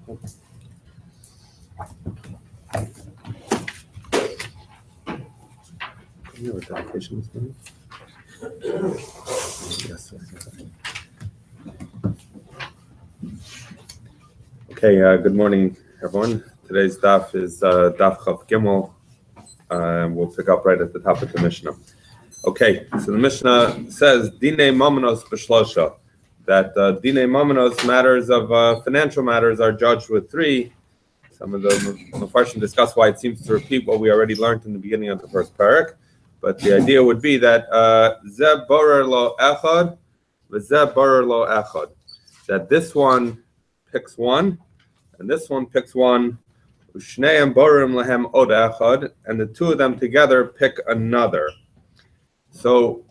You have a dedication this morning? Yes. Okay, good morning, everyone. Today's daf is daf Chav Gimel. We'll pick up right at the top of the Mishnah. Okay, so the Mishnah says, Dine Mamanos B'Shlosha, that Dine Mamanos, matters of financial matters, are judged with 3. Some of the Mepharshim discuss why it seems to repeat what we already learned in the beginning of the first parak. But the idea would be that Zeh Borer Lo Echad, V'Zeh Borer Lo Echad, that this one picks 1, and this one picks 1, Ushneim Borim Lehem Od Echad, and the 2 of them together pick another. So,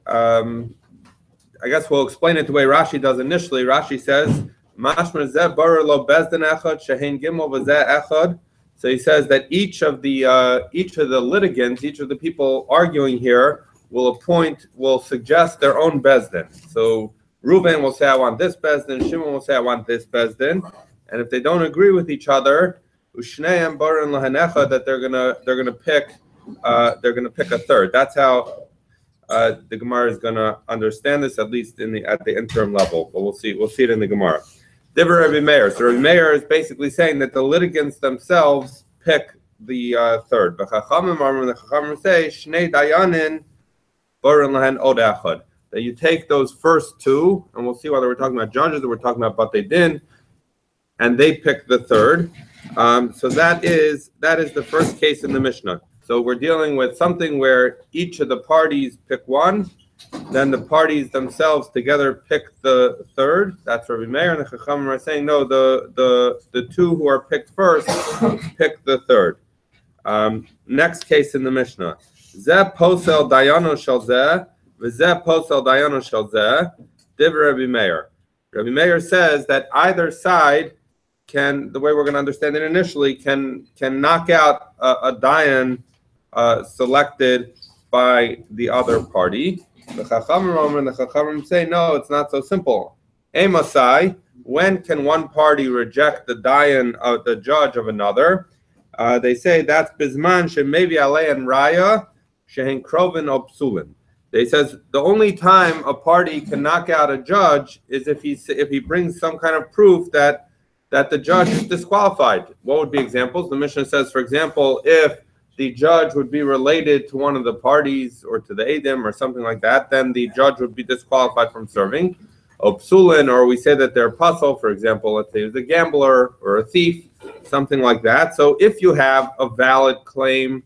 I guess we'll explain it the way Rashi does initially. Rashi says, Mashmer Zeh Borer Lo Bezdin Echad, Shehin Gimel V'Zeh Echad. So he says that each of the litigants, each of the people arguing here, will suggest their own bezdin. So Reuben will say, "I want this bezdin." Shimon will say, "I want this bezdin." And if they don't agree with each other, ushneim barin lahanecha, that they're gonna pick a third. That's how the Gemara is gonna understand this, at least at the interim level. But we'll see it in the Gemara. Divrei Rabbi Meir. So Rabbi Meir is basically saying that the litigants themselves pick the third. The Chachamim say, Shnei Dayanin Borin Lahen Od Echad. That you take those first 2, and we'll see whether we're talking about judges or we're talking about Batei Din, and they pick the third. So that is the first case in the Mishnah. So we're dealing with something where each of the parties pick 1. Then the parties themselves together pick the third. That's Rabbi Meir, and the Chachamim are saying no. The 2 who are picked first pick the third. Next case in the Mishnah: Zeh posel dayano shel zeh, v'zeh posel dayano shel zeh. Divrei Rabbi Meir. Rabbi Meir says that either side can, the way we're going to understand it initially, can knock out a dayan selected by the other party. The Chachamim say, no, it's not so simple. Emasai, when can one party reject the dayan of the judge of another? They say that's bizman shemevi alei and raya shehen krovin obsulin. They says the only time a party can knock out a judge is if he brings some kind of proof that the judge is disqualified. What would be examples? The Mishnah says, for example, if the judge would be related to one of the parties or to the Eidim or something like that, then the judge would be disqualified from serving. Obsulin, or we say that they're puzzle, for example, let's say he's a gambler or a thief, something like that. So if you have a valid claim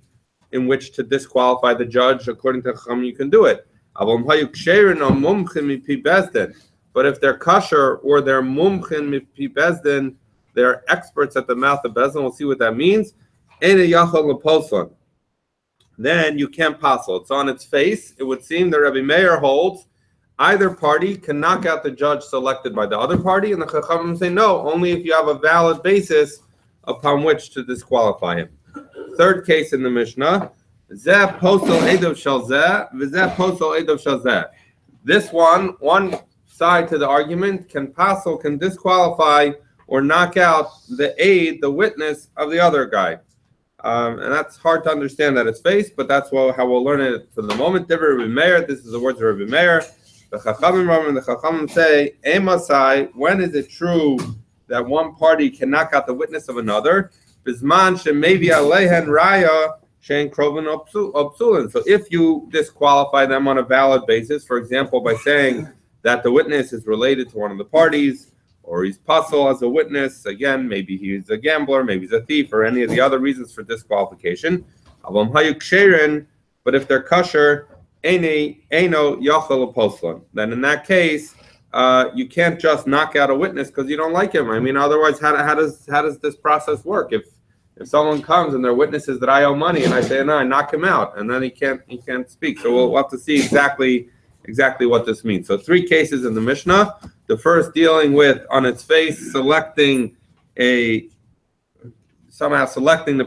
in which to disqualify the judge, according to Chacham, you can do it. But if they're kasher or they're mumchin mipi bezdin, they're experts at the mouth of bezdin, we'll see what that means. Then you can't passel. It's on its face. It would seem that Rabbi Meir holds either party can knock out the judge selected by the other party, and the Chachamim say no, only if you have a valid basis upon which to disqualify him. Third case in the Mishnah: Zeh posel edav shel zeh, v'zeh posel edav shel zeh. This one side to the argument can passel, can disqualify or knock out the aid, the witness of the other guy. And that's hard to understand at its face, but that's how we'll learn it for the moment. Rabbi Meir, this is the words of Rabbi Meir. The Chachamim say, Emasai, when is it true that one party can knock out the witness of another? Bizman shemevi alehen raya shein krovin obsulin. So if you disqualify them on a valid basis, for example, by saying that the witness is related to one of the parties, or he's puzzle as a witness, again, maybe he's a gambler, maybe he's a thief, or any of the other reasons for disqualification. But if they're kasher, eino yachal poslan, then in that case, you can't just knock out a witness because you don't like him. I mean, otherwise, how does this process work? If someone comes and their witness is that I owe money, and I say no, I knock him out, and then he can't speak. So we'll have to see exactly what this means. So 3 cases in the Mishnah. The first dealing with, on its face, selecting the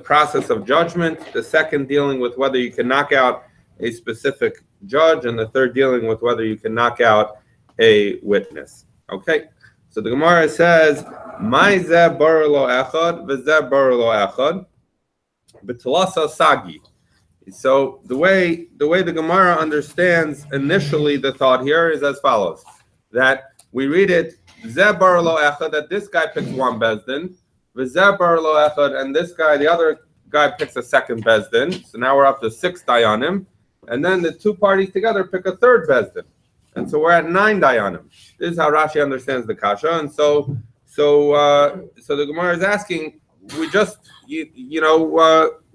process of judgment. The second dealing with whether you can knock out a specific judge, and the third dealing with whether you can knock out a witness. Okay, So the Gemara says, "My zeh bar lo echad, v'zeh bar lo echad, b'talasa sagi." So the way the Gemara understands initially the thought here is as follows: that we read it zeh bar lo echad, that this guy picks one bezdin, v'zeh bar lo echad, and this guy, the other guy, picks a second bezdin. So now we're up to 6 dayanim, and then the two parties together pick a third bezdin, and so we're at 9 dayanim. This is how Rashi understands the kasha, and so the Gemara is asking, we just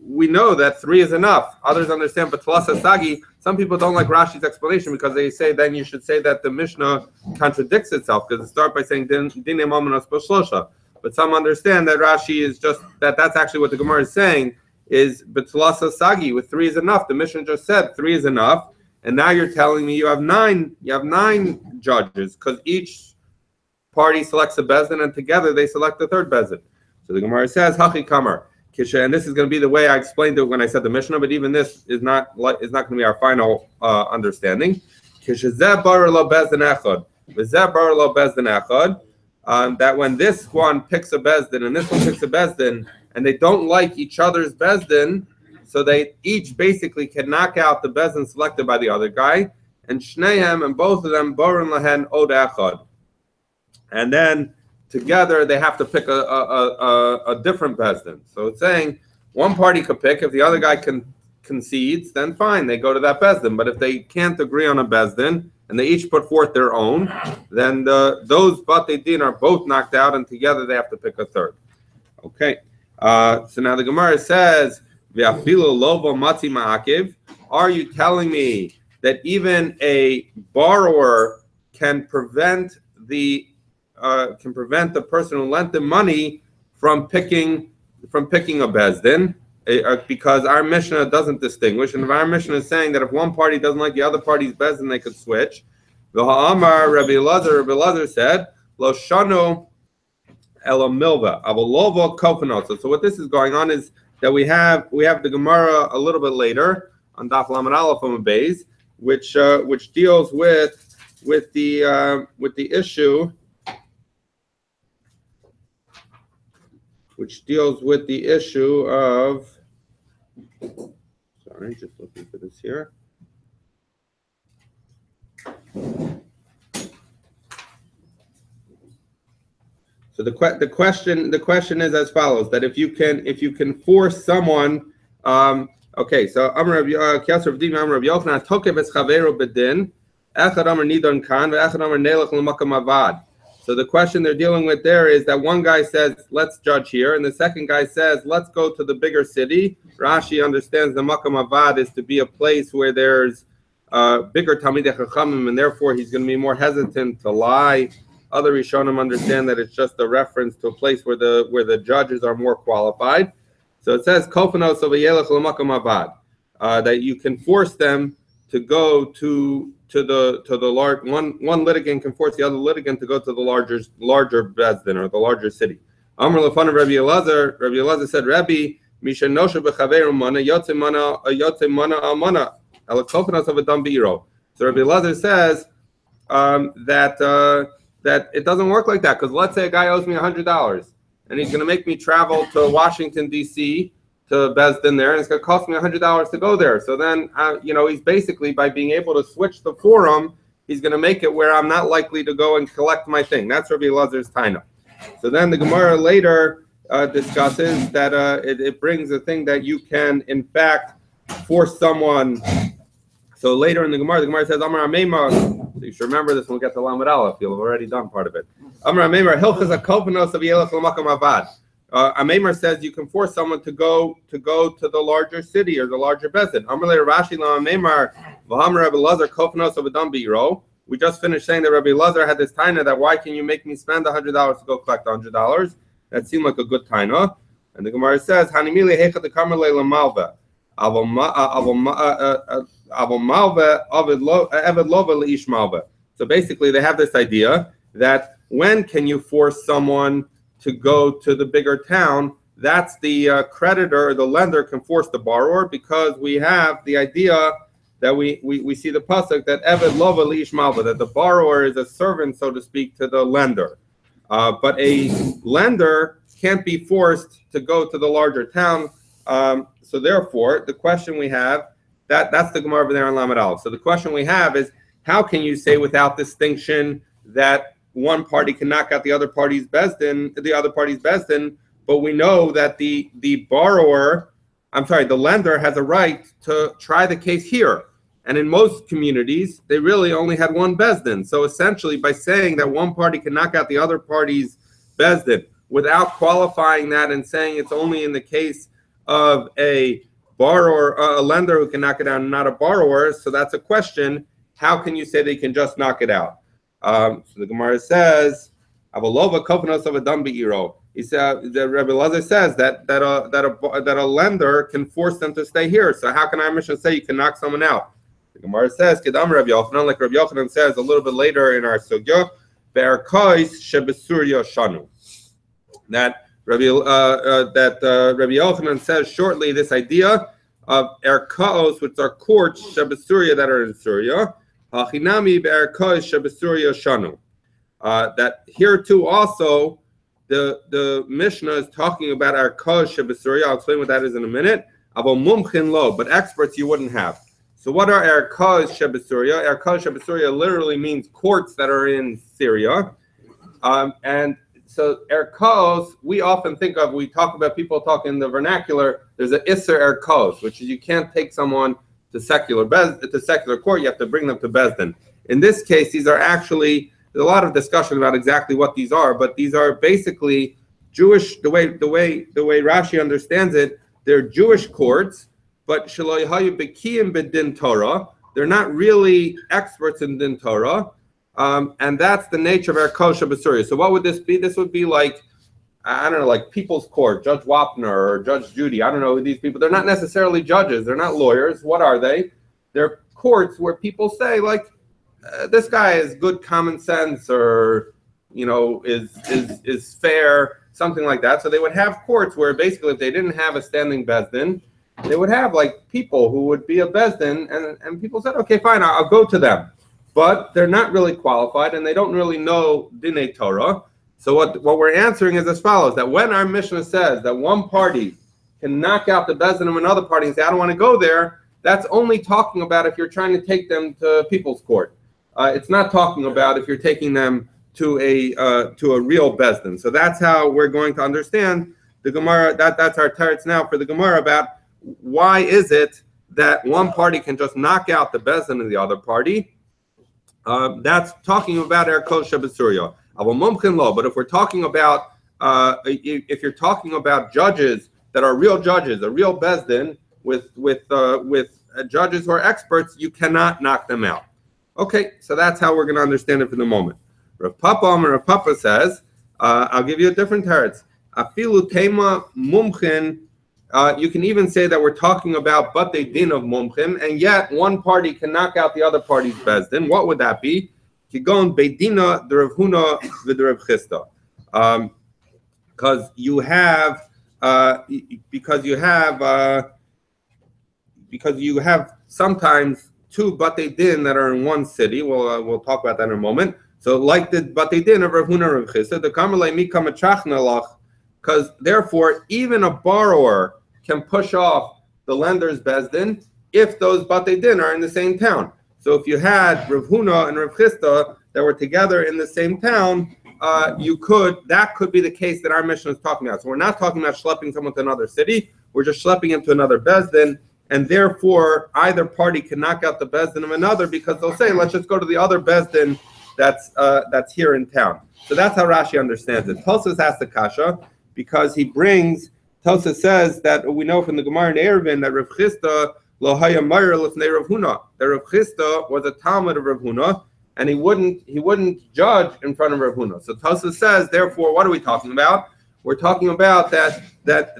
we know that 3 is enough. Others understand, but Tlasa Sagi, some people don't like Rashi's explanation because they say then you should say that the Mishnah contradicts itself because it starts by saying Dine Momenos B'Shlosha. But some understand that Rashi is just that's actually what the Gemara is saying is B'Tlasa Sagi, with 3 is enough. The Mishnah just said 3 is enough, and now you're telling me you have 9 judges because each party selects a bezdin and together they select the third bezdin. So the Gemara says Hachi Kamar. And this is going to be the way I explained it when I said the Mishnah, but even this is not going to be our final understanding. That when this one picks a bezdin and this one picks a bezdin, and they don't like each other's bezdin, so they each basically can knock out the bezdin selected by the other guy, and shnehem, and both of them borin lahen od echad, and then together they have to pick a different bezdin. So it's saying one party could pick. If the other guy concedes, then fine, they go to that bezdin. But if they can't agree on a bezdin and they each put forth their own, then those batei din are both knocked out, and together they have to pick a third. Okay. So now the Gemara says, "V'afilu lovo matzi ma'akiv." Are you telling me that even a borrower can prevent the person who lent them money from picking a bezdin, because our Mishnah doesn't distinguish, and if our Mishnah is saying that if one party doesn't like the other party's bezdin, they could switch. The Ha'amar Rabbi Elazar said, "Lo shanu ela milva avolovo kofanot." So what this is going on is that we have the Gemara a little bit later on Daf Lamed Aleph on Beis, which deals with the issue. Which deals with the issue of, sorry, just looking for this here. So the question is as follows: that if you can force someone, okay. So Amar Rav Yochanan Tokev es Chaveru bedin, Echad Amar Nidon Kan, ve'Echad Amar Nelech l'Makam Avad. So the question they're dealing with there is that one guy says, let's judge here, and the second guy says, let's go to the bigger city. Rashi understands the Makam Avad is to be a place where there's bigger Talmidei Chachamim, and therefore he's going to be more hesitant to lie. Other Rishonim understand that it's just a reference to a place where the judges are more qualified. So it says, Kofanos Avayelech L'Makam Avad, that you can force them to go to the large one litigant can force the other litigant to go to the larger bezdin or the larger city. Amar lefan of Rabbi Elazar. Rabbi Elazar said, Rabbi Misha Nosha bechaveru mana yotze mana almana alakofanas of a dam beiro. So Rabbi Elazar says that it doesn't work like that, because let's say a guy owes me $100 and he's going to make me travel to Washington D.C. to bezdin there, and it's going to cost me $100 to go there. So then, he's basically, by being able to switch the forum, he's going to make it where I'm not likely to go and collect my thing. That's Rabbi Elazar's taina. So then the Gemara later discusses that it brings a thing that you can, in fact, force someone. So later in the Gemara says, Amar Ameimar. So you should remember this when we get to Lamed Aleph. You'll have already done part of it. Amar Ameimar, Hilchas HaKofanos of Yelech L'Makam Avad. Ameimar says you can force someone to go to the larger city or the larger bezdin. Rashi Ameimar v'Hamar Rabbi Elazar Kofanos of Adam Biro. We just finished saying that Rabbi Elazar had this taina that why can you make me spend $100 to go collect $100? That seemed like a good taina. And the Gemara says Hanimili Hechat the Kamar Leila Malva. So basically, they have this idea that when can you force someone to go to the bigger town? That's the creditor or the lender can force the borrower, because we have the idea that we see the pasuk that Eved Lova Liish Malva, that the borrower is a servant, so to speak, to the lender. But a lender can't be forced to go to the larger town. So therefore, the question we have, that's the Gemara over there on Lamed Aleph. So the question we have is, how can you say without distinction that one party can knock out the other party's bezdin, but we know that the lender has a right to try the case here. And in most communities, they really only had one bezdin. So essentially, by saying that one party can knock out the other party's bezdin without qualifying that and saying it's only in the case of a borrower, a lender who can knock it out and not a borrower, so that's a question. How can you say they can just knock it out? So the Gemara says, "Avalova kofanos of a dam beiro." He said, the Rebbe Elazar says that a lender can force them to stay here. So how can our Mishnah say you can knock someone out? The Gemara says, "Kedam Rabbi Yochanan," like Rabbi Yochanan says a little bit later in our sugya, "Be'erkais shebesurya shanu." That Rabbi Yochanan says shortly this idea of erkaos, which are courts shebesurya that are in Syria. Hachinami be'erkais shebesurya shanu. That here too also the Mishnah is talking about erkaos shebesurya. I'll explain what that is in a minute. Abo mumchin lo, but experts you wouldn't have. So what are erkaos shebesurya? Erkaos shebesurya literally means courts that are in Syria, and so erkaos, we often think of, we talk about, people talk in the vernacular, there's an isser erkaos, which is you can't take someone to secular court, you have to bring them to Bezdin. In this case, these are actually, there's a lot of discussion about exactly what these are, but these are basically Jewish, the way Rashi understands it, they're Jewish courts, but shelo yahayu bekiyim b'din Torah, they're not really experts in din Torah. And that's the nature of our kosher besurya. So what would this be? This would be like, I don't know, like People's Court, Judge Wapner or Judge Judy. I don't know who these people. They're not necessarily judges. They're not lawyers. What are they? They're courts where people say, like, this guy is good common sense, or is fair, something like that. So they would have courts where basically, if they didn't have a standing bezdin, they would have like people who would be a bezdin, and people said, okay, fine, I'll go to them. But they're not really qualified, and they don't really know Dinei Torah. So what we're answering is as follows, that when our Mishnah says that one party can knock out the bezdin of another party and say, I don't want to go there, that's only talking about if you're trying to take them to People's Court. It's not talking about if you're taking them to a real bezdin. So that's how we're going to understand the Gemara. That's our teretz now for the Gemara about why is it that one party can just knock out the bezdin of the other party. That's talking about erkos shebesurya. But if we're talking about if you're talking about judges that are real judges, a real bezdin with judges who are experts, you cannot knock them out. Okay, so that's how we're going to understand it for the moment. Rav Papa says, I'll give you a different teretz. Afilu tema mumchin. You can even say that we're talking about batei din of mumchim, and yet one party can knock out the other party's bezdin. What would that be? Kigon beidina the Rav Huna v'the Rav Chisda, because you have sometimes two batei din that are in one city. We'll talk about that in a moment. So like the batei din of Rav Huna and Rav Chisda, the kamalei mikam achachnalach, because therefore even a borrower can push off the lender's bezdin if those batei din are in the same town. So if you had Rav Huna and Rav Chisda that were together in the same town, that could be the case that our Mishnah is talking about. So we're not talking about schlepping someone to another city. We're just schlepping him to another bezdin, and therefore either party can knock out the bezdin of another because they'll say, let's just go to the other bezdin that's here in town. So that's how Rashi understands it. Tosas asks the kasha because Tosas says that we know from the Gemara in Eruvin that Rav Chisda lo haya meir lifnei Rav Huna. That Rav Chisda was a Talmud of Rav Huna, and he wouldn't judge in front of Rav Huna. So Tosas says, therefore, what are we talking about? We're talking about that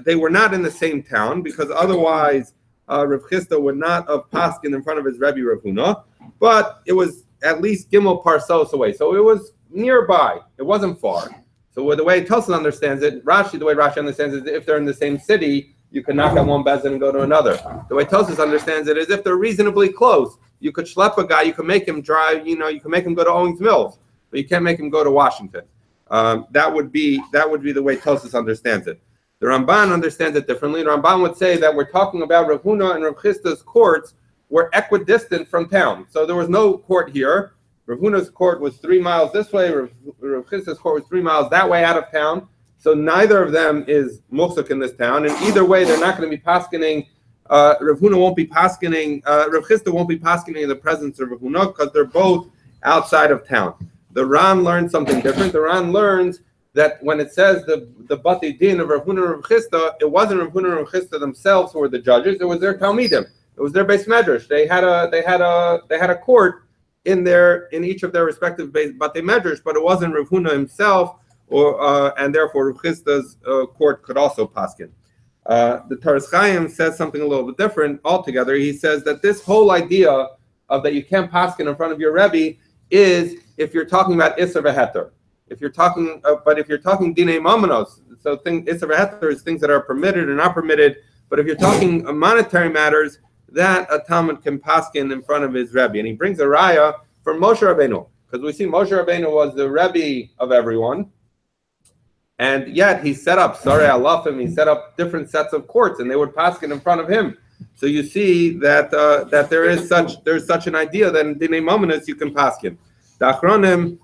they were not in the same town, because otherwise Rav Chisda would not have paskin in front of his Rebbe Rav Huna, but it was at least Gimel Parsos away. So it was nearby. It wasn't far. So the way Tosas understands it, the way Rashi understands it, is if they're in the same city, you can knock out one bezdin and go to another. The way Tosas understands it is if they're reasonably close, you could schlep a guy, you can make him drive, you can make him go to Owings Mills, but you can't make him go to Washington. That would be the way Tosfos understands it. The Ramban understands it differently. The Ramban would say that we're talking about Rav Huna and Rav Chisda's courts were equidistant from town. So there was no court here. Rav Huna's court was 3 miles this way. Rav Chisda's court was 3 miles that way out of town. So neither of them is Musuk in this town. And either way, they're not going to be paskening. Rav Huna won't be paskening. Rav Chisda won't be paskening in the presence of Rav Huna because they're both outside of town. The Ran learns something different. The Ran learns that when it says the Bati Din of Rav Huna and Rav Chisda, it wasn't Rav Huna and Rav Chisda themselves who were the judges. It was their Talmidim. It was their Beis Medrash. They had a court in each of their respective Bati Medrash, but it wasn't Rav Huna himself, and therefore Rav Chisda's court could also paskin. The Toras Chaim says something a little bit different altogether. He says that this whole idea of that you can't paskin in front of your Rebbe is if you're talking about Isser v'Heter. If you're talking Dinei Mamanos, so Isser v'Heter is things that are permitted or not permitted. But if you're talking monetary matters, that a Talmud can paskin in front of his Rebbe. And he brings a raya from Moshe Rabbeinu, because we see Moshe Rabbeinu was the Rebbe of everyone. And yet he set up, he set up different sets of courts, and they would paskin in front of him. So you see that there's such an idea that in Dinei Mamanos you can paskin. The Achronim,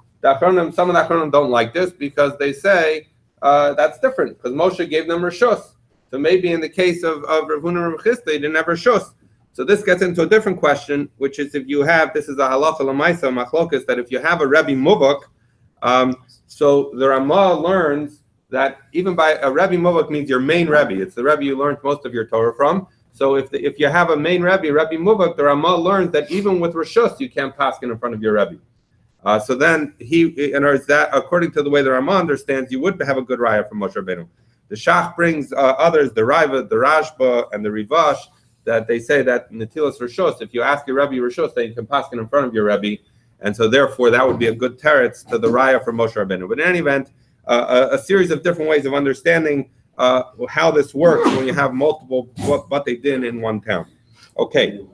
some of the Achronim don't like this because they say that's different, because Moshe gave them Rishus. So maybe in the case of Rav Huna and Rav Chisda, they didn't have Rishus. So this gets into a different question, which is if you have, this is a halacha l'maisa machlokas, that if you have a Rebbe Muvak, so the Ramah learns that even by a Rebbe Muvak means your main Rebbe. It's the Rebbe you learned most of your Torah from. So if you have a main Rebbe Muvak, the Ramah learns that even with Rishus, you can't paskin in front of your Rebbe. So then that according to the way the Ramah understands, you would have a good raya from Moshe Rabbeinu. The Shach brings others, the Raiva, the Rashba, and the Rivash, that they say that Netilas Rishos, if you ask your Rebbe Rishos, then you can paskin in front of your Rebbe, and so therefore that would be a good teretz to the raya from Moshe Rabbeinu. But in any event, a series of different ways of understanding how this works when you have multiple what they did in one town. Okay.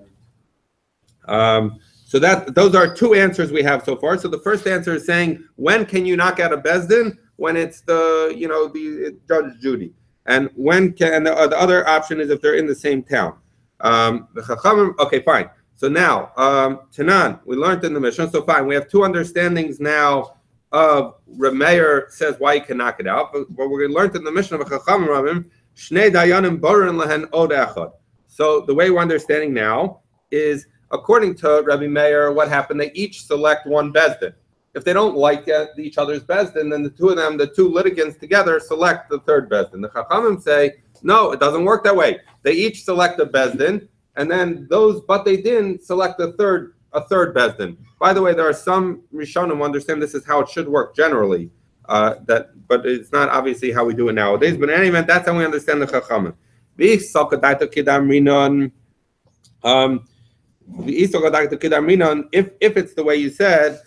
So those are two answers we have so far. So the first answer is saying, when can you knock out a bezdin? When it's the Judge Judy. And the other option is if they're in the same town. The Chachamim, okay, fine. So now, Tanan, we learned in the Mishnah, so fine. We have two understandings now of Reb Meir says why you can knock it out. But what we learned in the Mishnah of Chachamim Ramim, Shnei Dayanim Borin Lehen Od Echad. So the way we're understanding now is, according to Rabbi Meir, what happened? They each select one bezdin. If they don't like each other's bezdin, then the two of them, the two litigants together, select the third bezdin. The Chachamim say, no, it doesn't work that way. They each select a bezdin, and then but they didn't select a third bezdin. By the way, there are some Rishonim who understand this is how it should work generally, but it's not obviously how we do it nowadays. But in any event, that's how we understand the Chachamim. If it's the way you said,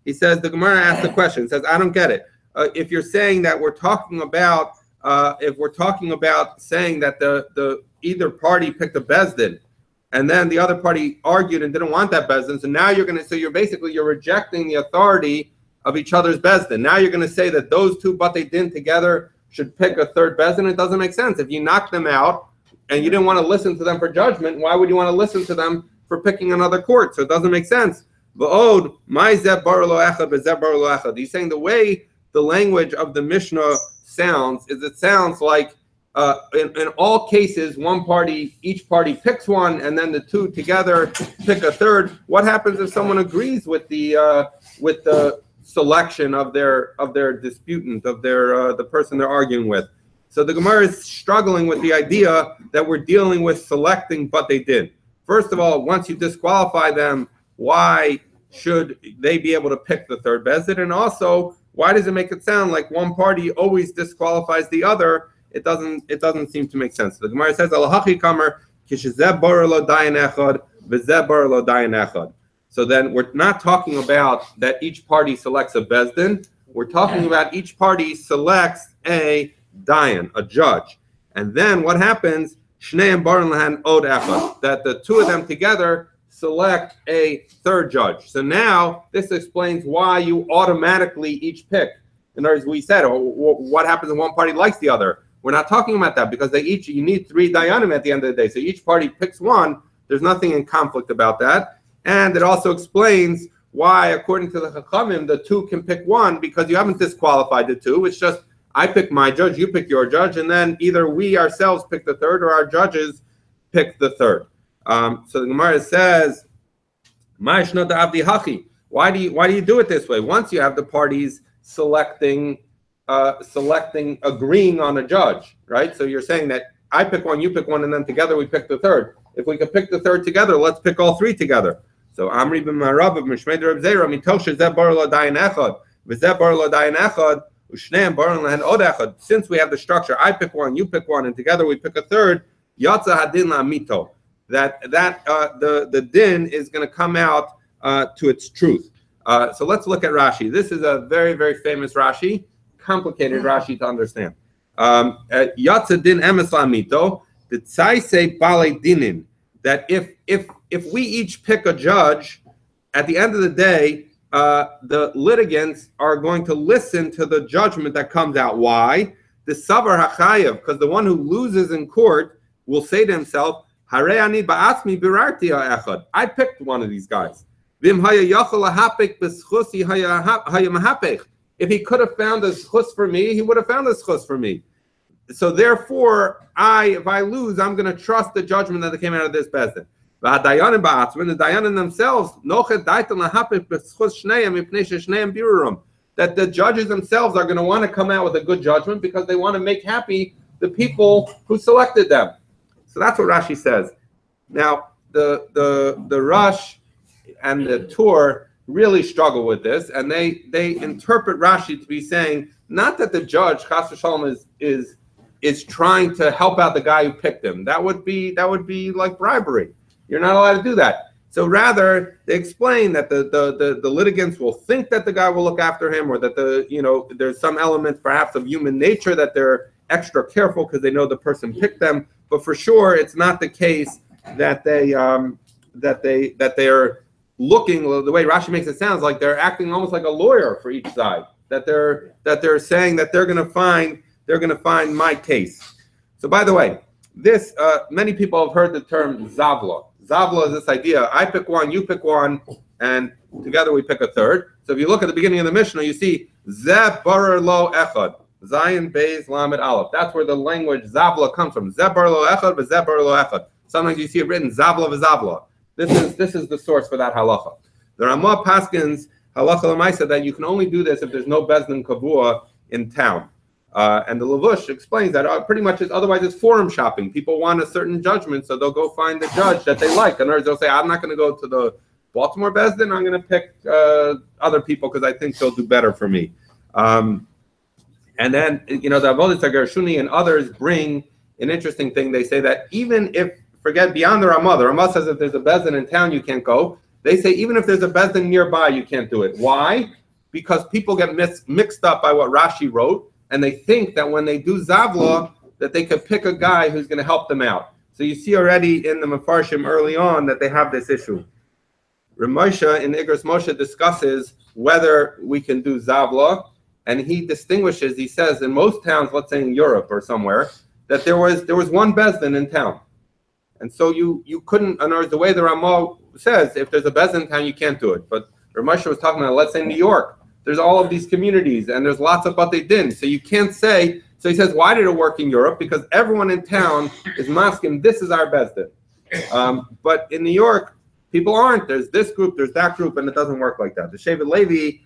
he says, the Gemara asked the question, says, I don't get it. If you're saying that we're talking about saying that the either party picked a bezdin and then the other party argued and didn't want that bezdin, so now you're rejecting the authority of each other's bezdin. Now you're going to say that those two batei din together should pick a third bezdin. It doesn't make sense. If you knock them out and you didn't want to listen to them for judgment, why would you want to listen to them for picking another court? So it doesn't make sense. He's saying the way the language of the Mishnah sounds is it sounds like in all cases each party picks one and then the two together pick a third. What happens if someone agrees with the selection of their disputant, of the person they're arguing with? So the Gemara is struggling with the idea that we're dealing with selecting, but they did. First of all, once you disqualify them, why should they be able to pick the third bezdin? And also, why does it make it sound like one party always disqualifies the other? It doesn't seem to make sense. The Gemara says, "Al-hachi kamer kishezeh bar lo dayan echad, v'zeh bar lo dayan echad." So then we're not talking about that each party selects a bezdin. We're talking about each party selects a dayan, a judge. And then what happens? Shneim baron lahan od echad, that the two of them together select a third judge. So now this explains why you automatically each pick. In other words, we said, what happens when one party likes the other? We're not talking about that because you need 3 dayanim at the end of the day. So each party picks one. There's nothing in conflict about that. And it also explains why, according to the Chachamim, the 2 can pick one, because you haven't disqualified the 2. It's just, I pick my judge, you pick your judge, and then either we ourselves pick the third or our judges pick the third. So the Gemara says, why do you do it this way? Once you have the parties selecting, agreeing on a judge, right? So you're saying that I pick one, you pick one, and then together we pick the third. If we could pick the third together, let's pick all 3 together. So Amri ben Marav of Mishmei Reb Zera mitoshe zeh bar lo dayan echad v'zeh bar lo dayan echad u'shneim bar lahen od echad. Since we have the structure, I pick one, you pick one, and together we pick a third. Yatza hadin la'amito. That the din is going to come out to its truth. So let's look at Rashi. This is a very, very famous Rashi, complicated Rashi to understand. Yatza din emes la'amito. The tzaisei balei dinin. That if we each pick a judge, at the end of the day, the litigants are going to listen to the judgment that comes out. Why? The savar hachayev, because the one who loses in court will say to himself, "Harei ani ba'atzmi birarti ha'echad." I picked one of these guys. V'im haya yachol lahapek b'schusi haya mahapech. If he could have found a schus for me, he would have found a schus for me. So therefore, if I lose, I'm going to trust the judgment that came out of this bezdin. The dayanim themselves, that the judges themselves are going to want to come out with a good judgment because they want to make happy the people who selected them. So that's what Rashi says. Now, the Rush and the Tur really struggle with this, and they interpret Rashi to be saying not that the judge, Chas v'Shalom, is trying to help out the guy who picked him. That would be like bribery. You're not allowed to do that. So rather, they explain that the litigants will think that the guy will look after him, or that there's some element perhaps of human nature that they're extra careful because they know the person picked them. But for sure, it's not the case that they are looking. The way Rashi makes it sounds like they're acting almost like a lawyer for each side. That they're saying that they're going to find my case. So by the way, this many people have heard the term zavla. Zavla is this idea: I pick one, you pick one, and together we pick a third. So if you look at the beginning of the Mishnah, you see Zeh barer lo echad, Zayin Beis Lamed Aleph. That's where the language zavla comes from. Zeh barer lo echad, v'zeh barer lo echad. Sometimes you see it written zavla v'zavla. This is the source for that halacha. The Ramah paskins halacha l'maisa that you can only do this if there's no bezdin kavua in town. And the Levush explains that pretty much otherwise it's forum shopping. People want a certain judgment, so they'll go find the judge that they like. In other words, they'll say, I'm not going to go to the Baltimore Bezdin, I'm going to pick other people because I think they'll do better for me. And then, the Avodah Gershuni and others bring an interesting thing. They say that even if, forget beyond the Ramah says if there's a Bezdin in town, you can't go. They say even if there's a Bezdin nearby, you can't do it. Why? Because people get mixed up by what Rashi wrote. And they think that when they do Zavla, that they could pick a guy who's going to help them out. So you see already in the Mefarshim early on that they have this issue. Ramosha in Igros Moshe discusses whether we can do Zavla, and he distinguishes, he says, in most towns, let's say in Europe or somewhere, that there was one Bezdin in town. And so you couldn't, in other words, the way the Ramah says, if there's a Bezdin in town, you can't do it. But Ramosha was talking about, let's say New York. There's all of these communities, and there's lots of Batei Din. So you can't say, so he says, why did it work in Europe? Because everyone in town is masking, this is our Bezdin. But in New York, people aren't. There's this group, there's that group, and it doesn't work like that. The Shevet Levi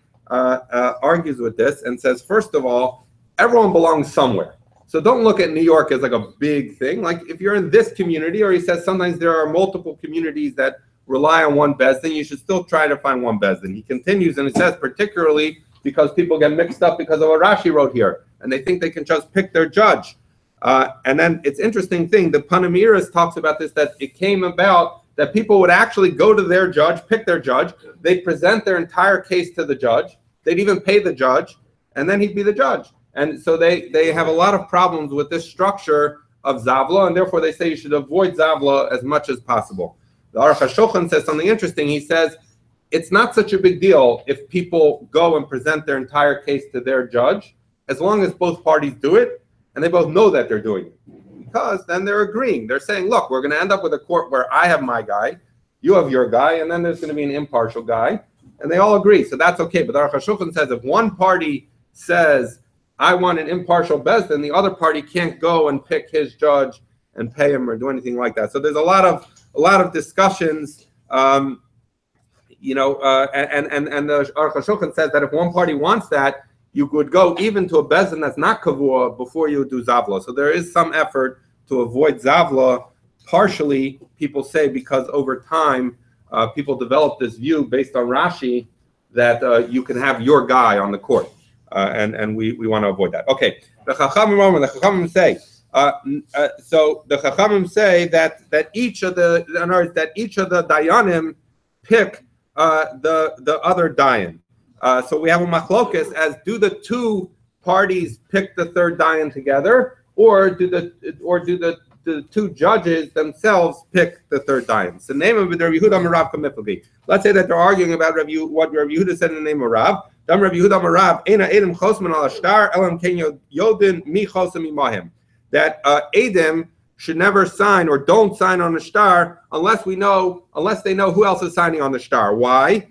argues with this and says, first of all, everyone belongs somewhere. So don't look at New York as like a big thing. Like if you're in this community, or he says sometimes there are multiple communities that rely on one bezdin, you should still try to find one bezdin. He continues and it says particularly because people get mixed up because of what Rashi wrote here, and they think they can just pick their judge. And then it's interesting thing, the Panamiris talks about this, that it came about that people would actually go to their judge, pick their judge, they'd present their entire case to the judge, they'd even pay the judge, and then he'd be the judge. And so they have a lot of problems with this structure of Zavla, and therefore they say you should avoid Zavla as much as possible. The Aruch HaShulchan says something interesting. He says it's not such a big deal if people go and present their entire case to their judge, as long as both parties do it and they both know that they're doing it. Because then they're agreeing. They're saying, look, we're going to end up with a court where I have my guy, you have your guy, and then there's going to be an impartial guy, and they all agree. So that's okay. But the Aruch HaShulchan says if one party says, I want an impartial bezdin, the other party can't go and pick his judge and pay him or do anything like that. So there's a lot of discussions, and the Aruch HaShulchan says that if one party wants that, you would go even to a bezdin that's not kavua before you do zavla. So there is some effort to avoid zavla. Partially, people say because over time people develop this view based on Rashi that you can have your guy on the court, and we want to avoid that. Okay, the Chachamim say. So the Chachamim say that each of the dayanim pick the other dayan. So we have a machlokas as do the two parties pick the third dayan together, or do the two judges themselves pick the third dayan. So name of it, Rabbi Yehuda Marav Kamifagi. Let's say that they're arguing about what Rabbi Yehuda said in the name of Rav. Dam Rabbi Yehuda Marav Eina Edem Chosman Al Ashtar Elam Ken Yodin Mi Chosam Imahim. That Edem should never sign or don't sign on the shtar unless they know who else is signing on the shtar. Why?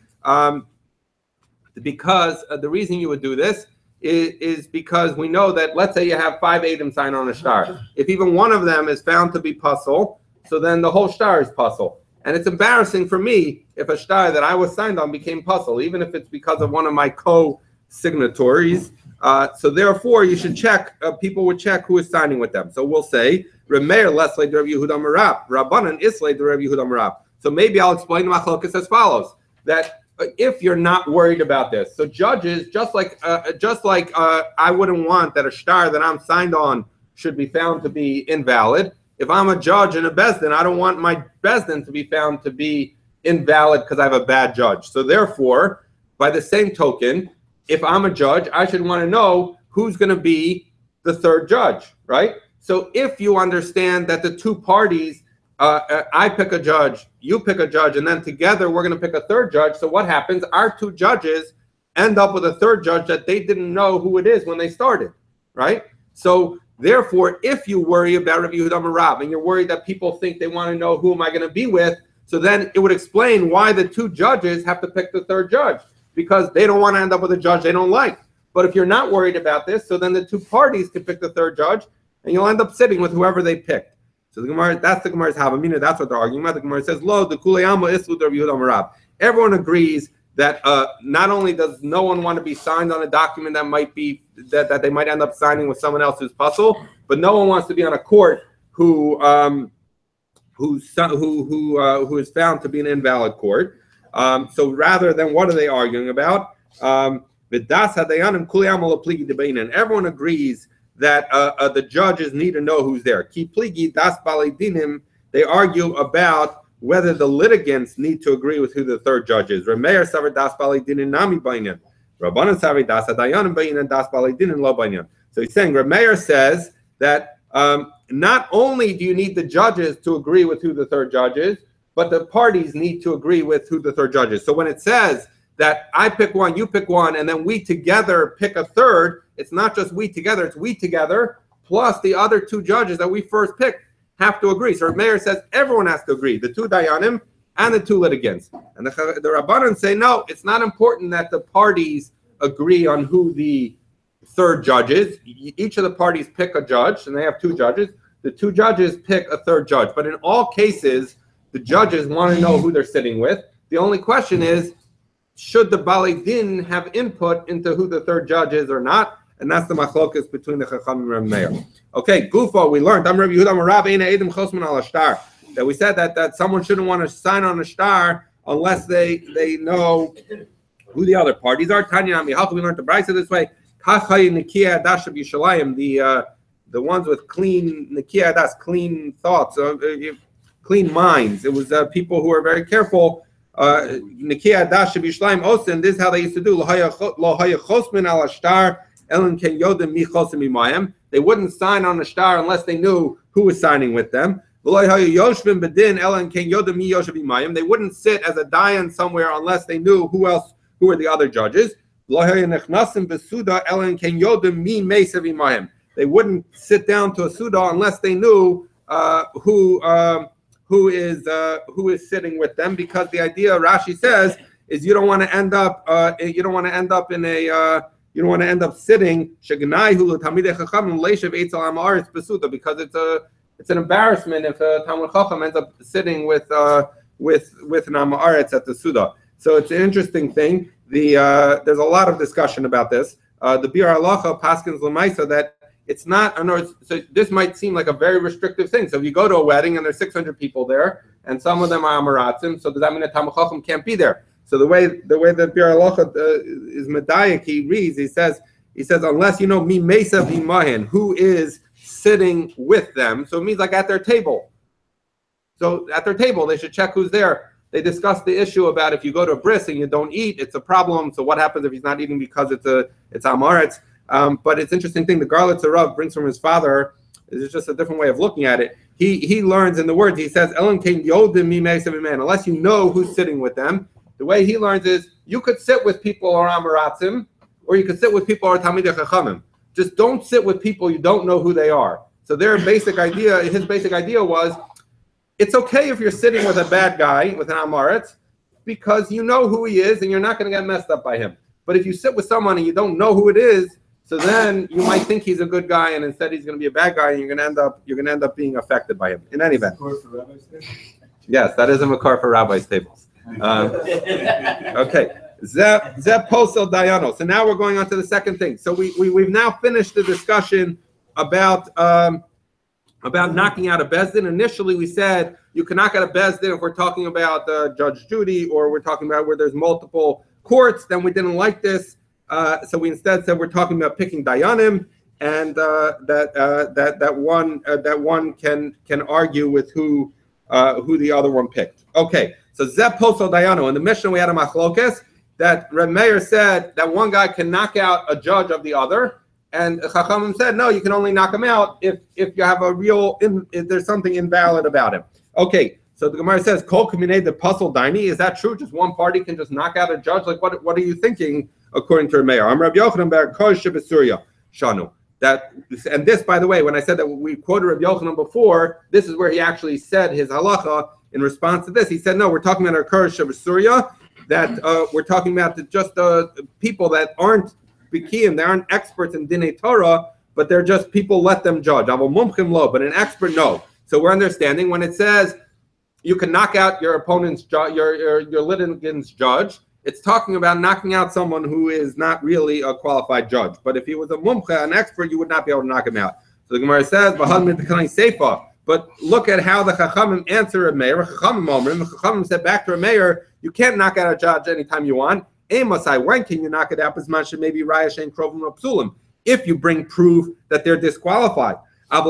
Because the reason you would do this is because we know that, let's say you have 5 Edom sign on a shtar. If even one of them is found to be puzzle, so then the whole shtar is puzzle. And it's embarrassing for me if a shtar that I was signed on became puzzle, even if it's because of one of my co-signatories. So therefore, you should check, people would check who is signing with them. So we'll say, Remeir Leslie de Rabbi Yehuda Marab, Rabbanan Islay de Rabbi Yehuda Marab. So maybe I'll explain the machlokas as follows, that if you're not worried about this, so judges, just like I wouldn't want that a shtar that I'm signed on should be found to be invalid. If I'm a judge in a bezdin, I don't want my bezdin to be found to be invalid because I have a bad judge. So therefore, by the same token, if I'm a judge, I should want to know who's going to be the third judge, right? So if you understand that the two parties, I pick a judge, you pick a judge, and then together we're going to pick a third judge. So what happens? Our two judges end up with a third judge that they didn't know who it is when they started, right? So therefore, if you worry about Rabbi Yehuda Marab and you're worried that people think they want to know who am I going to be with, so then it would explain why the two judges have to pick the third judge, because they don't want to end up with a judge they don't like. But if you're not worried about this, so then the two parties can pick the third judge, and you'll end up sitting with whoever they picked. So the Gemara, that's the Gemara's Havamina, that's what they're arguing about. The Gemara says, Lo, the Kuleyama Islu Rabbi Yehuda Marab. Everyone agrees that not only does no one want to be signed on a document that might be that they might end up signing with someone else who's puzzle, but no one wants to be on a court who is found to be an invalid court. So rather than what are they arguing about? And everyone agrees that the judges need to know who's there. They argue about whether the litigants need to agree with who the third judge is. So he's saying, Rameir says that not only do you need the judges to agree with who the third judge is, but the parties need to agree with who the third judge is. So when it says that I pick one, you pick one, and then we together pick a third, it's not just we together, it's we together, plus the other two judges that we first picked have to agree. So Meir says everyone has to agree, the two dayanim and the two litigants. And the Rabbanan say, no, it's not important that the parties agree on who the third judge is. Each of the parties pick a judge, and they have two judges. The two judges pick a third judge. But in all cases, the judges want to know who they're sitting with. The only question is, should the Balei Din have input into who the third judge is or not? And that's the machlokas between the Chachamim and Meir. Okay, Gufo, we learned. That we said that someone shouldn't want to sign on a shtar unless they know who the other parties are. Tanya Nami, how can we learn the Brisa this way? The ones with clean Nikia Das, clean thoughts, clean minds. It was people who were very careful. Nikia Das Shabishalaim Osin. This is how they used to do. They wouldn't sign on the shtar unless they knew who was signing with them. They wouldn't sit as a dayan somewhere unless they knew who were the other judges. They wouldn't sit down to a suda unless they knew who is sitting with them, because the idea, Rashi says, is you don't want to end up sitting because it's an embarrassment if a Talmud Chacham ends up sitting with an Amaretz at the Suda. So it's an interesting thing. There's a lot of discussion about this. The Bir Halacha Paskins Lamaisa that it's not. So this might seem like a very restrictive thing. So if you go to a wedding and there's 600 people there, and some of them are Amaratzim, so does that mean that Talmud Chacham can't be there? So the way that Bir Halacha is Medayik, he reads. He says unless you know Mi Mesa V'Mahin, who is sitting with them. So it means like at their table. So at their table, they should check who's there. They discussed the issue about if you go to a bris and you don't eat, it's a problem. So what happens if he's not eating because it's Amaretz? But it's an interesting thing. The Garlitz Rav brings from his father. It's just a different way of looking at it. He learns in the words. He says, unless you know who's sitting with them. The way he learns is you could sit with people or Amaratzim, or you could sit with people or Talmidei Chachamim. Just don't sit with people you don't know who they are. So his basic idea was, it's okay if you're sitting with a bad guy, with an Amaretz, because you know who he is and you're not going to get messed up by him. But if you sit with someone and you don't know who it is, so then you might think he's a good guy and instead he's going to be a bad guy, and you're going to end up being affected by him. In any event. Yes, that is a makar for rabbis' tables. Okay. Zeb Posel Dayano. So now we're going on to the second thing. So we've now finished the discussion about knocking out a bezdin. Initially, we said you can knock out a bezdin if we're talking about Judge Judy, or we're talking about where there's multiple courts. Then we didn't like this, so we instead said we're talking about picking dayanim, and that one can argue with who the other one picked. Okay, so Zeb Posel Dayano. In the Mishnah, we had a machlokes that Reb Meir said that one guy can knock out a judge of the other. And Chachamim said, no, you can only knock him out if you have if there's something invalid about him. Okay, so the Gemara says, Kol Kaminei the Puzzle Daini. Is that true? Just one party can just knock out a judge? Like, what are you thinking, according to Meir? I'm Rabbi Yochanan bar Kosh Surya Shanu. And this, by the way, when I said that we quoted Rabbi Yochanan before, this is where he actually said his halacha in response to this. He said, no, we're talking about our Kosh Surya, that we're talking about just people that aren't Bikiyim, they aren't experts in Dinei Torah, but they're just people, let them judge. But an expert, no. So we're understanding when it says you can knock out your opponent's your litigant's judge, it's talking about knocking out someone who is not really a qualified judge. But if he was a mumcha, an expert, you would not be able to knock him out. So the Gemara says, but look at how the Chachamim answer a mayor. Chachamim said back to a mayor, you can't knock out a judge anytime you want. When can you knock it out? As much as maybe Raya Shein Krovim Rapsulim, if you bring proof that they're disqualified. But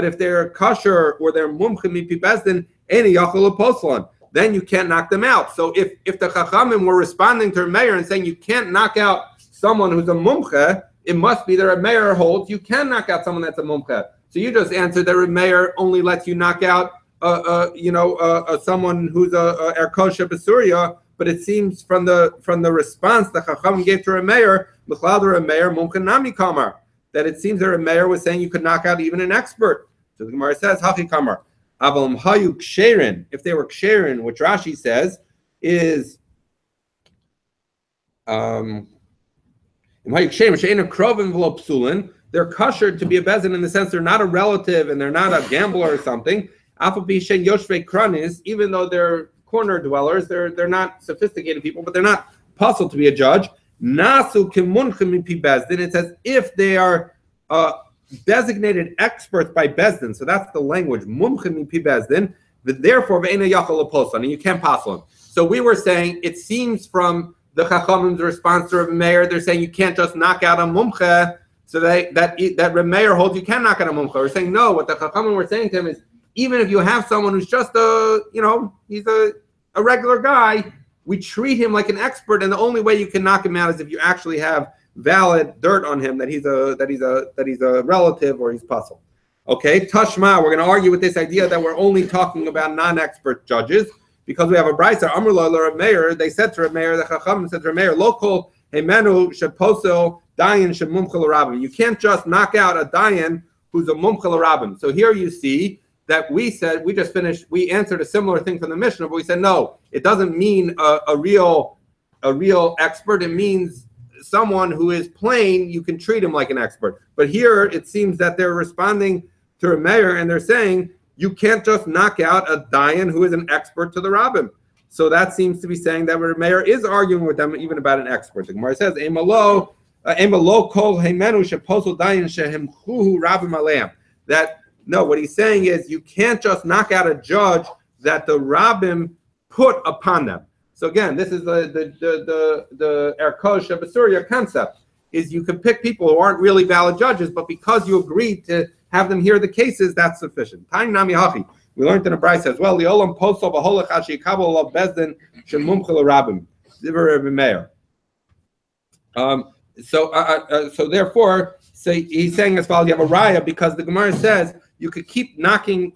if they're kosher or they're mumchim mipi bezdin, any yachol apostlon, then you can't knock them out. So if the Chachamim were responding to a mayor and saying you can't knock out someone who's a mumcha, it must be that a mayor holds you can knock out someone that's a mumcha. So you just answered that a mayor only lets you knock out someone who's a Erkosha Basuria, but it seems from the response that Chacham gave to Remeir, Mumkanami Kamar, that it seems that Remeir was saying you could knock out even an expert. So the Gemara says, Hachi Kamar, Aval Hayu Ksherin, if they were Ksherin, which Rashi says is they're kosher to be a bezin in the sense they're not a relative and they're not a gambler or something. Even though they're corner dwellers, they're not sophisticated people, but they're not puzzled to be a judge. It says if they are designated experts by Bezdin, so that's the language. Therefore, and you can't puzzle them. So we were saying it seems from the Chachamim's response to Reb Meir, they're saying you can't just knock out a mumcha. So that Reb Meir holds you can knock out a mumcha. We're saying no. What the Chachamim were saying to him is, even if you have someone who's just he's a regular guy, we treat him like an expert, and the only way you can knock him out is if you actually have valid dirt on him that he's a relative or he's puzzle. Okay, Tashma, we're going to argue with this idea that we're only talking about non-expert judges because we have a brisa. Amrullah Meir, they said to Reb Meir, the Chacham said to Reb Meir, local hemenu sheposel dayan shemumchel rabim. You can't just knock out a dayan who's a mumchel rabim. So here you see that we answered a similar thing from the Mishnah, but we said no, it doesn't mean a real expert. It means someone who is plain. You can treat him like an expert. But here it seems that they're responding to a mayor and they're saying you can't just knock out a dayan who is an expert to the rabbim. So that seems to be saying that the mayor is arguing with them even about an expert. The Gemara says emalo kol heimenu sheposel dayan shehemchuhu rabbim aleim. That no, what he's saying is you can't just knock out a judge that the rabbim put upon them. So again, this is the Erkosh of Basuria concept, is you can pick people who aren't really valid judges, but because you agreed to have them hear the cases, that's sufficient. Time nami hachi. We learned in a brisa as well. Liolam posol b'holach hashikabel of bezdin shemumchel rabim. Ziver Meir. So therefore, he's saying as follows: you have a raya because the Gemara says you could keep knocking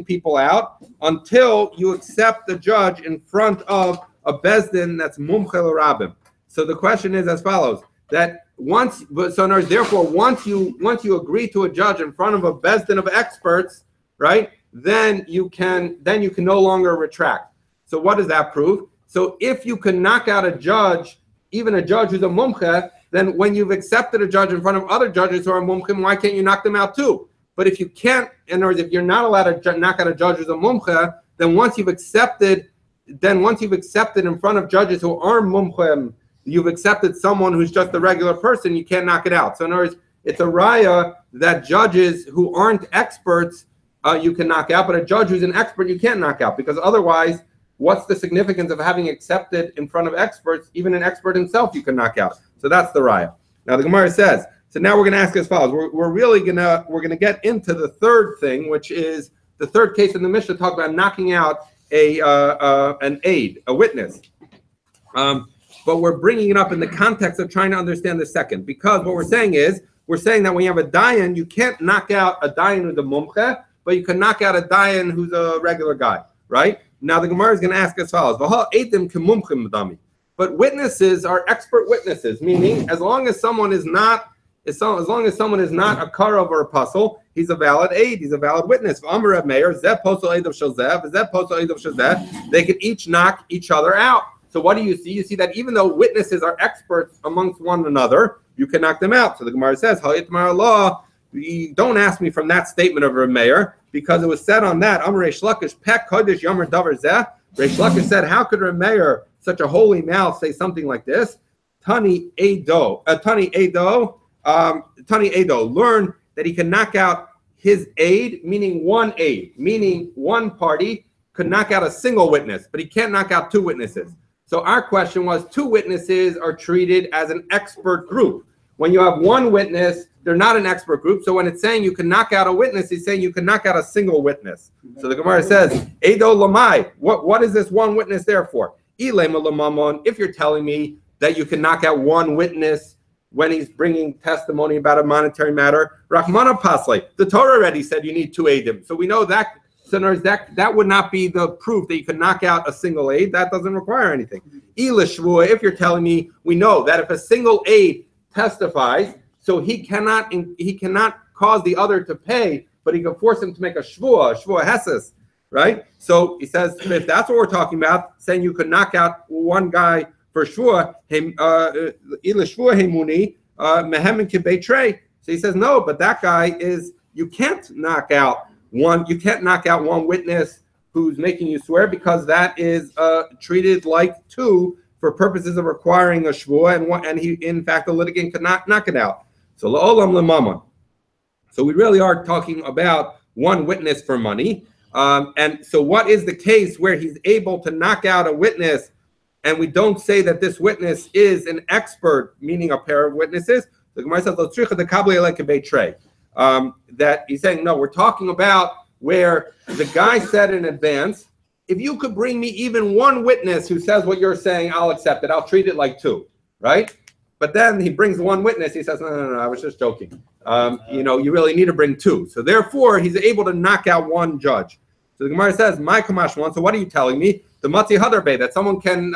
people out until you accept the judge in front of a bezdin that's mumchel rabim. So the question is as follows: that once you agree to a judge in front of a bezdin of experts, right? Then you can no longer retract. So what does that prove? So if you can knock out a judge, even a judge who's a mumche, then when you've accepted a judge in front of other judges who are mumchim, why can't you knock them out too? But if you can't, in other words, if you're not allowed to knock out a judge who's a mumche, then once you've accepted in front of judges who are mumchim, you've accepted someone who's just a regular person, you can't knock it out. So in other words, it's a raya that judges who aren't experts you can knock out, but a judge who's an expert you can't knock out, because otherwise, what's the significance of having accepted in front of experts? Even an expert himself you can knock out. So that's the raya. Now the Gemara says. So now we're going to ask as follows. We're going to get into the third thing, which is the third case in the Mishnah talk about knocking out an aid, a witness. But we're bringing it up in the context of trying to understand the second, because what we're saying that when you have a dayan, you can't knock out a dayan who's a mumche, but you can knock out a dayan who's a regular guy, right? Now the Gemara is going to ask as follows: but witnesses are expert witnesses, meaning as long as someone is not a karov or a puzzle, he's a valid aid, he's a valid witness. They can each knock each other out. So what do you see? You see that even though witnesses are experts amongst one another, you can knock them out. So the Gemara says, don't ask me from that statement of Reb Meir, because it was said on that, Reish Lakish said, how could Reb Meir, such a holy mouth, say something like this? Tani Edo, learn that he can knock out his aid, meaning one party could knock out a single witness, but he can't knock out two witnesses. So our question was, two witnesses are treated as an expert group. When you have one witness, they're not an expert group. So when it's saying you can knock out a witness, he's saying you can knock out a single witness. So the Gemara says, Edo Lamai, what is this one witness there for? If you're telling me that you can knock out one witness when he's bringing testimony about a monetary matter, Rahmana Pasley, the Torah already said you need two Eidim. So we know that. So that would not be the proof that you can knock out a single aid. That doesn't require anything. If you're telling me, we know that if a single aid testifies, so he cannot cause the other to pay, but he can force him to make a shvua heses, right? So he says, if that's what we're talking about, saying you could knock out one guy for shvua, so he says no, but that guy is, you can't knock out one witness who's making you swear, because that is treated like two for purposes of requiring a shvua, and he, in fact, the litigant could not knock it out. So la'olam lemama. So we really are talking about one witness for money. And so what is the case where he's able to knock out a witness, and we don't say that this witness is an expert, meaning a pair of witnesses? The Gemara says, that he's saying, no, we're talking about where the guy said in advance, if you could bring me even one witness who says what you're saying, I'll accept it. I'll treat it like two, right? But then he brings one witness. He says, no, I was just joking. You really need to bring two. So therefore, he's able to knock out one judge. So the Gemara says, my kamash one. So what are you telling me? The matzi hadarbe, that someone can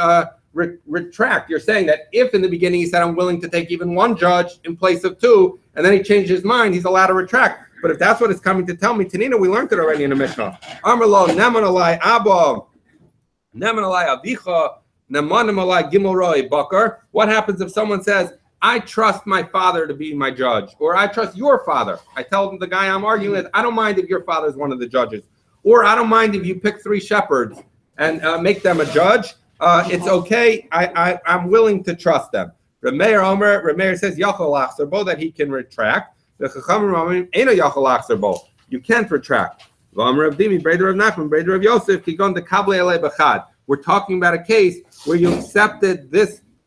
retract. You're saying that if in the beginning he said, I'm willing to take even one judge in place of two, and then he changed his mind, he's allowed to retract. But if that's what it's coming to tell me, Tanina, we learned it already in the Mishnah. Amrlo, neman alai abba, neman alai avicha, neman alai gimel bakar. What happens if someone says, I trust my father to be my judge, or I trust your father? I tell the guy I'm arguing with, I don't mind if your father is one of the judges, or I don't mind if you pick 3 shepherds and make them a judge. It's okay. I'm willing to trust them. Rameir says Yachal that he can retract. The Chachamim Eino Yachal you can't retract. We're talking about a case where you accepted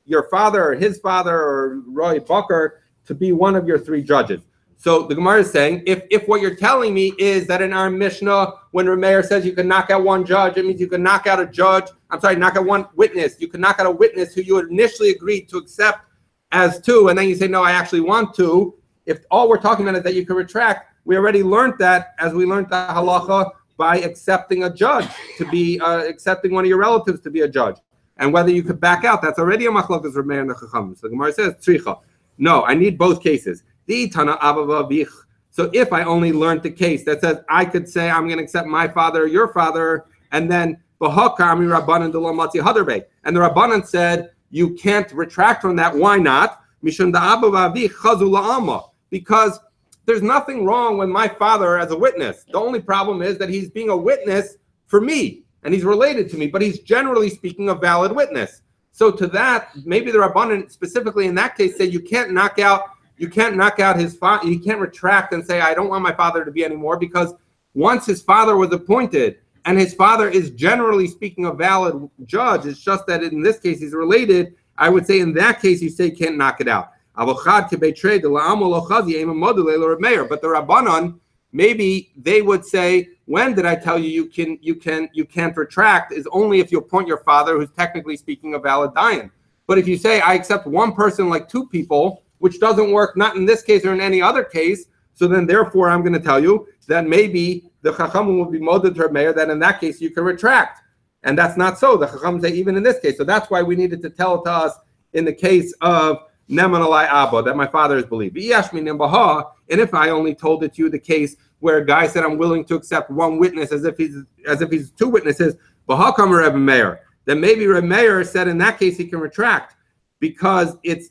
your father or his father or Roy Bucker to be one of your 3 judges. So the Gemara is saying, if what you're telling me is that in our Mishnah, when Rameir says you can knock out one judge, it means you can knock out a judge. Knock out one witness. You can knock out a witness who you initially agreed to accept as 2, and then you say, no, I actually want 2. If all we're talking about is that you can retract, we already learned that as we learned the halacha by accepting a judge to be, accepting one of your relatives to be a judge. And whether you could back out, that's already a machlokas Rameir and the Chachamim. So the Gemara says, tzricha. No, I need both cases. So if I only learned the case that says I could say I'm going to accept my father or your father, and then and the Rabbanan said you can't retract from that. Why not? Because there's nothing wrong with my father as a witness. The only problem is that he's being a witness for me, and he's related to me, but he's generally speaking a valid witness. So to that, maybe the Rabbanan specifically in that case said you can't knock out his father. You can't retract and say, I don't want my father to be anymore, because once his father was appointed, and his father is generally speaking a valid judge, it's just that in this case he's related, I would say in that case you say you can't knock it out. But the Rabbanan, maybe they would say, when did I tell you you can't retract is only if you appoint your father, who's technically speaking a valid dayan. But if you say I accept one person like 2 people, which doesn't work, not in this case or in any other case, so then therefore I'm going to tell you that maybe the Chachamim will be moded to Rameir, that in that case you can retract. And that's not so. The Chachamim say even in this case. So that's why we needed to tell it to us in the case of Neman Alai Abba, that my father is believed. And if I only told it to you the case where a guy said I'm willing to accept one witness as if he's 2 witnesses, then maybe Rameir said in that case he can retract, because it's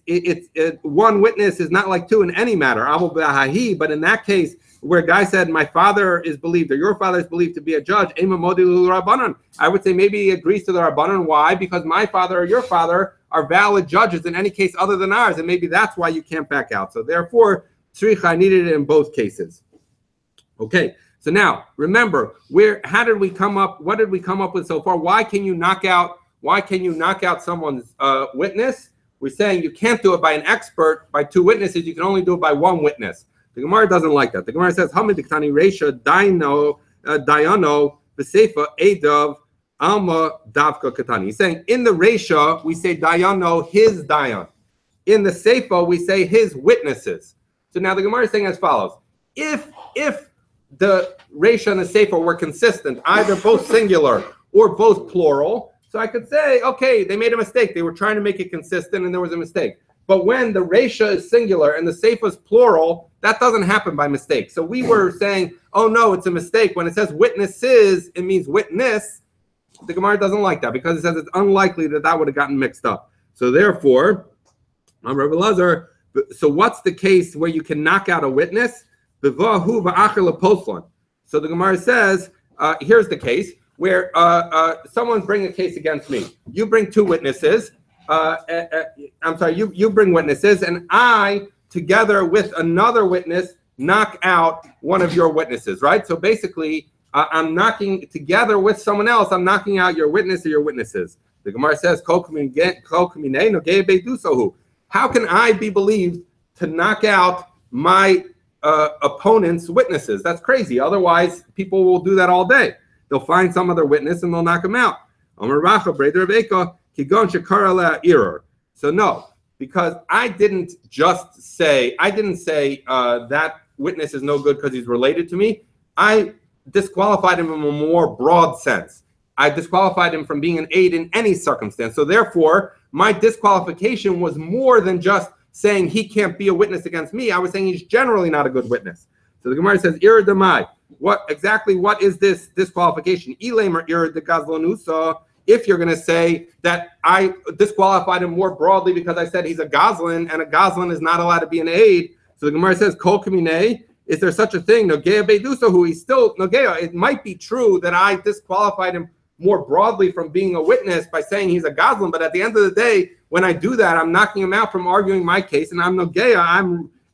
one witness is not like 2 in any matter. But in that case, where a guy said my father is believed or your father is believed to be a judge, I would say maybe he agrees to the Rabbanan. Why? Because my father or your father are valid judges in any case other than ours, and maybe that's why you can't back out. So therefore, tzricha, I needed it in both cases. Okay, so now remember, what did we come up with so far? Why can you knock out someone's witness? We're saying you can't do it by an expert, by 2 witnesses. You can only do it by 1 witness. The Gemara doesn't like that. The Gemara says, Hamid Diktani Reisha Dayano V'Seifa Edav Alma Davka Katani. He's saying in the Reisha we say Dayano, his Dayan. In the Seifa we say his witnesses. So now the Gemara is saying as follows: if the Reisha and the Seifa were consistent, either both singular or both plural, so I could say, okay, they made a mistake. They were trying to make it consistent and there was a mistake. But when the Reisha is singular and the Seifa is plural, that doesn't happen by mistake. So we were saying, oh no, it's a mistake. When it says witnesses, it means witness. The Gemara doesn't like that because it says it's unlikely that would have gotten mixed up. So therefore, Rabbi Lazar, so what's the case where you can knock out a witness? So the Gemara says, here's the case where someone's bringing a case against me. You bring 2 witnesses. You bring witnesses, and I, together with another witness, knock out one of your witnesses, right? So basically, I'm knocking together with someone else. I'm knocking out your witness or your witnesses. The Gemara says, how can I be believed to knock out my opponent's witnesses? That's crazy. Otherwise, people will do that all day. They'll find some other witness and they'll knock him out. So no, because I didn't say that witness is no good because he's related to me. I disqualified him in a more broad sense. I disqualified him from being an aid in any circumstance. So therefore, my disqualification was more than just saying he can't be a witness against me. I was saying he's generally not a good witness. So the Gemara says, "Ira demai." What is this disqualification? Ilamer ira de gazlanusa. If you're going to say that I disqualified him more broadly because I said he's a gazlan, and a gazlan is not allowed to be an aid. So the Gemara says, "Kol kamine." Is there such a thing? Nogea beidusa, who he's still nogea. It might be true that I disqualified him more broadly from being a witness by saying he's a gazlan, but at the end of the day, when I do that, I'm knocking him out from arguing my case, and I'm nogea.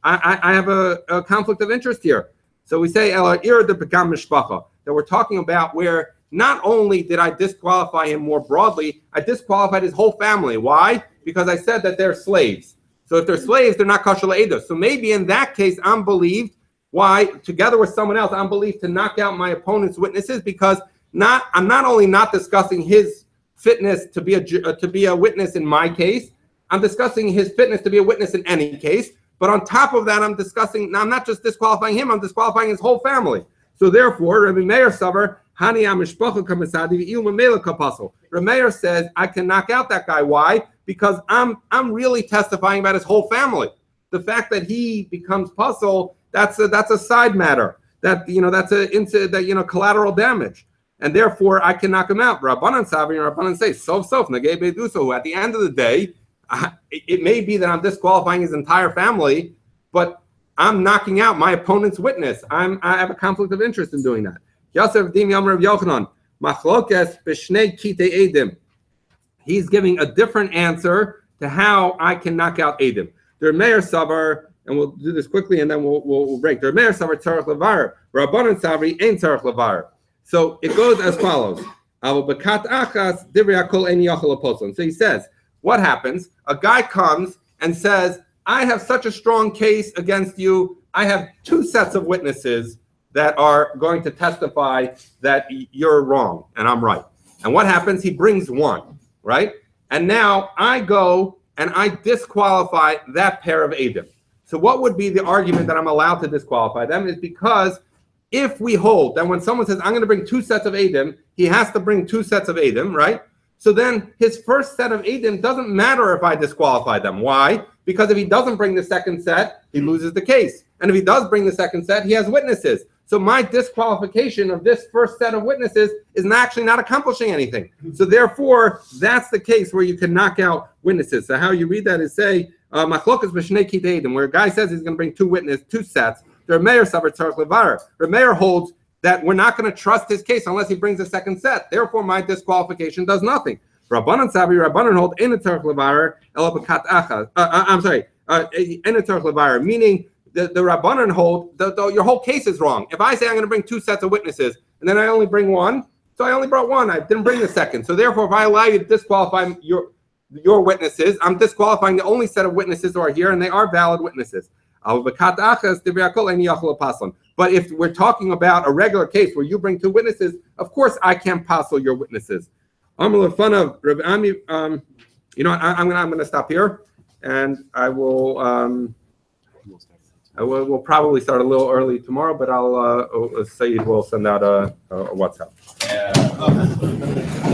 I have a conflict of interest here. So we say that we're talking about where not only did I disqualify him more broadly, I disqualified his whole family. Why? Because I said that they're slaves. So if they're slaves, they're not kosher le'edos. So maybe in that case, I'm believed. Why? Together with someone else, I'm believed to knock out my opponent's witnesses because I'm not only not discussing his fitness to be a witness in my case, I'm discussing his fitness to be a witness in any case. But on top of that, I'm not just disqualifying him, I'm disqualifying his whole family. So therefore, Rabbi Meir Savar, Hani Amishpacha Kamasadi Il Mamela Kapasul. Rabbi Meir says I can knock out that guy. Why? Because I'm really testifying about his whole family. The fact that he becomes puzzle, that's a side matter. That's collateral damage. And therefore I can knock him out. Rabbanan Savar and Rabbanan say, Sof Nagei Beiduso. At the end of the day, it may be that I'm disqualifying his entire family, but I'm knocking out my opponent's witness. I have a conflict of interest in doing that. Yosef Dim Yom Rav Yochanan, Machlokes b'shnei kitei edim. He's giving a different answer to how I can knock out edim. Der Meir Savar, and we'll do this quickly, and then we'll break. Der Meir Savar tzarich levar, Rabbanan Savri ein tzarich levar. So it goes as follows. So he says, what happens? A guy comes and says, I have such a strong case against you. I have two sets of witnesses that are going to testify that you're wrong and I'm right. And what happens? He brings one, right? And now I go and I disqualify that pair of Edom. So what would be the argument that I'm allowed to disqualify them is because if we hold that when someone says, I'm going to bring two sets of Edom, he has to bring two sets of Edom, right? So then his first set of Edom doesn't matter if I disqualify them. Why? Because if he doesn't bring the second set, he loses the case. And if he does bring the second set, he has witnesses. So my disqualification of this first set of witnesses is actually not accomplishing anything. So therefore, that's the case where you can knock out witnesses. So how you read that is say, Machlokas b'shnei kitei edim, where a guy says he's going to bring two sets. The Meir Savar tzarich levar. The Meir holds that we're not going to trust his case unless he brings a second set. Therefore, my disqualification does nothing. Rabbanan Savi, Rabbanan hold in a tzarich levar elapakat achas. I'm sorry, in a tzarich levar, meaning the Rabbanan hold your whole case is wrong. If I say I'm going to bring two sets of witnesses and then I only bring one, so I only brought one. I didn't bring the second. So therefore, if I allow you to disqualify your witnesses, I'm disqualifying the only set of witnesses who are here, and they are valid witnesses. But if we're talking about a regular case where you bring two witnesses, of course I can't passel your witnesses. I'm going to stop here, and we'll probably start a little early tomorrow, but I'll say we'll send out a WhatsApp. Yeah.